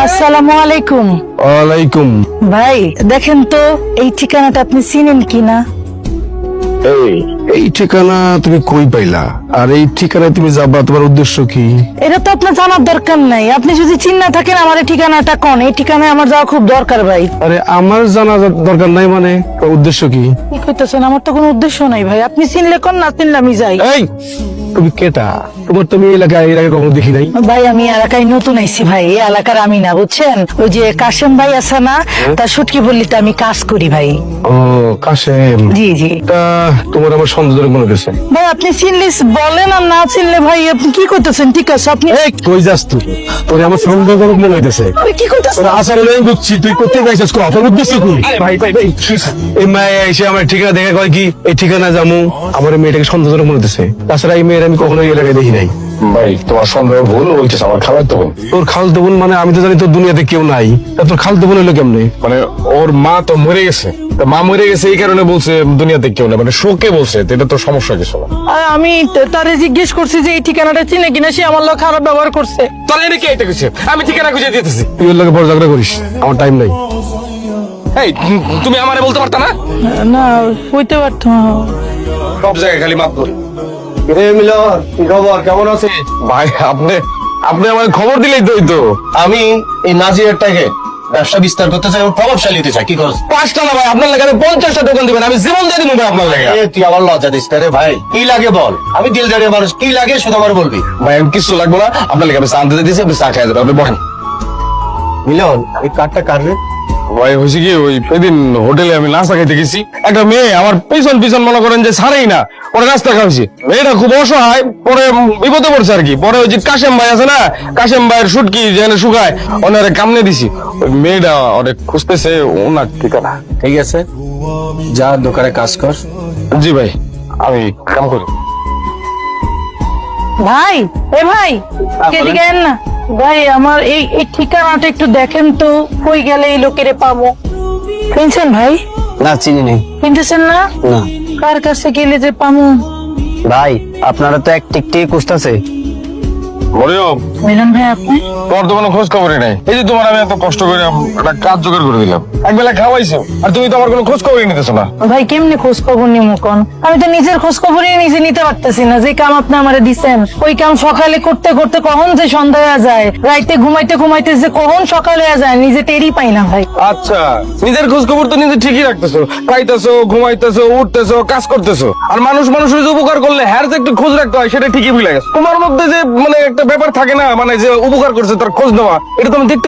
আসসালামু আলাইকুম। ওয়ালাইকুম। ভাই দেখেন তো এই ঠিকানাটা আপনি চিনেন কিনা? এই ঠিকানা তুমি কই পাইলা? আর এই ঠিকানায় তুমি যাবা, তোমার উদ্দেশ্য কি? এটা তো আপনার জানার দরকার নাই। আপনি যদি চিন না থাকেন আমার এই ঠিকানাটা কোন, এই ঠিকানায় আমার যাওয়া খুব দরকার ভাই। আরে আমার জানা দরকার নাই মানে উদ্দেশ্য কি? কি কইতেছেন? আমার তো কোনো উদ্দেশ্য নাই ভাই, আপনি চিনলে কোন, না চিনলে আমি যাই। এই তুমি কেটা? তোমার তুমি এলাকায় এর আগে কখনো দেখি নাই। ভাই আমি এলাকায় নতুন আইছি ভাই, এই এলাকার আমি না, বুঝছেন? ওই যে কাশেম ভাই আছে না, তার সুটকি বললিতে আমি কাজ করি ভাই। ও কাশেম, জি জি। তা তোমার আমার সন্দেহ মনে হচ্ছে। ভাই আপনি চিনলে বলেন, আর না চিনলে ভাই আপনি কি করতেছেন? ঠিক আছে আপনি এই কই যাস তুই? তোর আমার সন্দেহজনক মনে হইতেছে। আপনি কি করতেছেন? তোর আসলে আমি বুঝছি তুই করতে চাইছিস, তোর উদ্দেশ্য কি? ভাই ভাই ভাই, এই মায়া এসে আমার ঠিকানা দেখে কয় কি এই ঠিকানা যামু, আমার এই মেয়েটাকে সন্দেহজনক মনে হইতেছে। তাছাড়া এই মেয়ের আমি কখনোই এলাকায় দেখি নাই। ভাই তোমার সন্দেহ ভুল হইতেছে, আমার খাবার তো বোন। তোর খালতো বোন মানে? আমি তো জানি তোর দুনিয়াতে কেউ নাই, তা তোর খালতো বোন হলো কেমনে? মানে ওর মা তো মরে গেছে, তা মা মরে গেছে এই কারণে বলছে দুনিয়াতে কেউ নেই, মানে শোকে বলছে। তো এটা তো সমস্যা কিছু না। আমি তারে জিজ্ঞেস করছি যে এই ঠিকানাটা চিনে কিনা, সে আমার লোক খারাপ ব্যবহার করছে। তাহলে এটা কি এটা কিছু? আমি ঠিকানা খুঁজে দিতেছি। তুই ওর লোকে বড় ঝগড়া করিস, আমার টাইম নাই। এই তুমি আমারে বলতে পারতা না? না হইতে পারতো। সব জায়গায় খালি মাপ করি। কেমন আছে? ভাই আপনি আপনি আমাকে খবর দিলেই তো হইতো। আমি এই নাজিয়ারটাকে ব্যবসা বিস্তার করতে চাই এবং প্রভাবশালী হতে চাই। কি করছ? 5টা না ভাই, আপনার লাগে 50টা দোকান দিবেন, আমি জীবন দিয়ে দিব ভাই আপনার লাগে। তুই আমার লজ্জা দিস না রে ভাই। কি লাগে বল, আমি দিলদারিয়া মানুষ, কি লাগে শুধু আমার বলবি। ভাই আমি কিছু লাগবো না, আপনার লাগে আমি চা আনতে দিয়েছি, আপনি চা খেয়ে যাবেন। আপনি বসেন। মিলন এই কার্ডটা কার রে? ভাই হয়েছে কি, ওই সেদিন হোটেলে আমি নাস্তা খাইতে গেছি, একটা মেয়ে আমার পিছন পিছন মনে করেন যে ছাড়েই না, পরে নাস্তা খাওয়াইছি। মেয়েটা খুব অসহায়, পরে বিপদে পড়ছে আর কি। পরে ওই যে কাশেম ভাই আছে না, কাশেম ভাইয়ের সুটকি যেখানে শুকায় ওনারে কামনে দিছি। ওই মেয়েটা অনেক খুঁজতেছে ওনার ঠিকানা। ঠিক আছে, যা দোকানে কাজ কর। জি ভাই, আমি কাম করি। ভাই এ ভাই এদিকে আন না ভাই, আমার এই এই ঠিকানাটা একটু দেখেন তো, কই গেলে এই লোকেরে পাবো। চিনছেন ভাই? না চিনি নেই। চিনতেছেন না? না কার কাছে গেলে যে পাবো? ভাই আপনারা তো এক টিকটিক খুঁজতেছে। মরিয়ম, মিলন ভাই আপনি? তোমার তো কোনো খোঁজ খবরই নাই। এই যে তোমার আমি এত কষ্ট করে একটা কাজ জোগাড় করে দিলাম, একবেলা খাওয়াইছো, আর তুমি তো আমার কোনো খোঁজ খবরই নিতেছো না। ভাই কেমনে খোঁজ খবর নিমু কোন? আমি তো নিজের খোঁজ খবরই নিজে নিতে পারতেছি না। যে কাম আপনি আমারে দিছেন, ওই কাম সকালে করতে করতে কখন যে সন্ধ্যা হয়ে যায়, রাইতে ঘুমাইতে ঘুমাইতে যে কখন সকালে হয়ে যায়, নিজে টেরই পাই না ভাই। আচ্ছা, নিজের খোঁজ খবর তো নিজে ঠিকই রাখতেছো, খাইতেছো, ঘুমাইতেছো, উঠতেছো, কাজ করতেছো। আর মানুষের যে উপকার করলে হ্যার যে একটু খোঁজ রাখতে হয়, সেটা ঠিকই ভুলে গেছো। তোমার মধ্যে যে মানে একটা ব্যাপার থাকে না, মানে যে উপকার করছে তার খোঁজ নেওয়া, এটা তুমি দেখতে